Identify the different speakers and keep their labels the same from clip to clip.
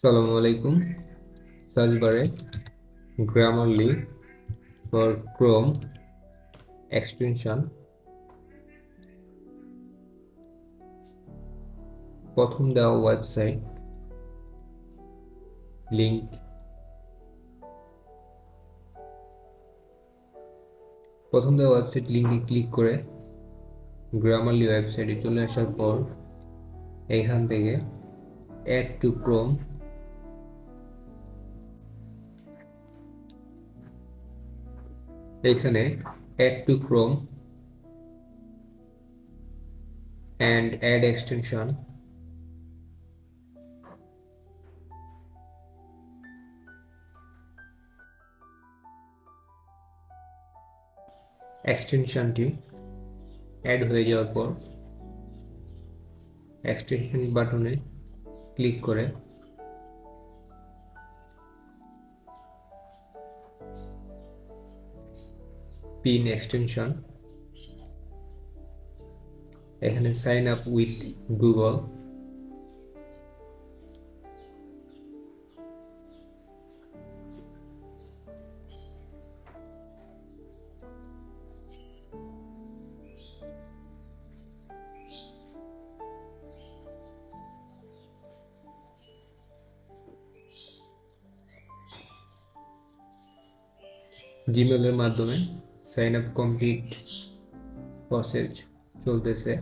Speaker 1: আসসালামু আলাইকুম। সার্চ বারে গ্রামারলি ফর ক্রোম এক্সটেনশন প্রথম দেওয়া ওয়েবসাইট লিংক লিংকে ক্লিক করে গ্রামারলি ওয়েবসাইটে চলে আসার পর এখান থেকে অ্যাড টু ক্রোম এখানে add to Chrome and add extension এক্সটেনশনটি অ্যাড হয়ে যাওয়ার পর এক্সটেনশন বাটনে ক্লিক করে পিন এক্সটেনশন এখানে সাইন আপ উইথ গুগল জিমেলের মাধ্যমে সাইন আপ কমপ্লিট প্রসেস চলতেছে।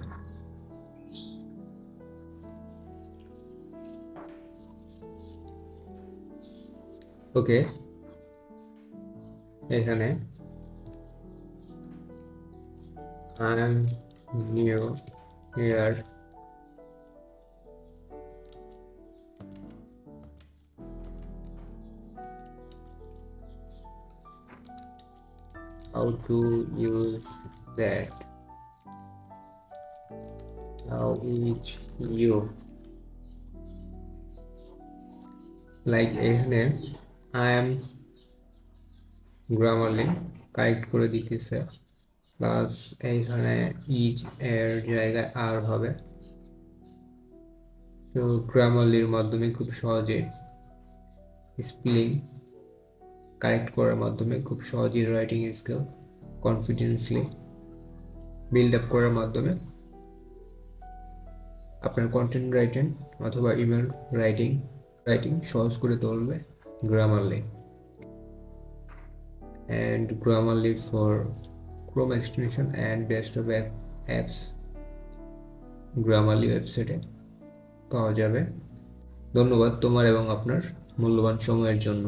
Speaker 1: ওকে, এখানে I am new here. How to use that? How is you? Like এখানে I am গ্রামারলি কারেক্ট করে দিতেছে, প্লাস এইখানে ইজ এর জায়গায় আর হবে। তো গ্রামারলির মাধ্যমে খুব সহজে স্পেলিং কারেক্ট করার মাধ্যমে খুব সহজেই writing skill confidently build up করার মাধ্যমে আপনার কন্টেন্ট রাইটিং অথবা ইমেল রাইটিং সহজ করে তুলবে Grammarly. and Grammarly for Chrome extension and desktop apps Grammarly ওয়েবসাইটে পাওয়া যাবে। ধন্যবাদ তোমার এবং আপনার মূল্যবান সময়ের জন্য।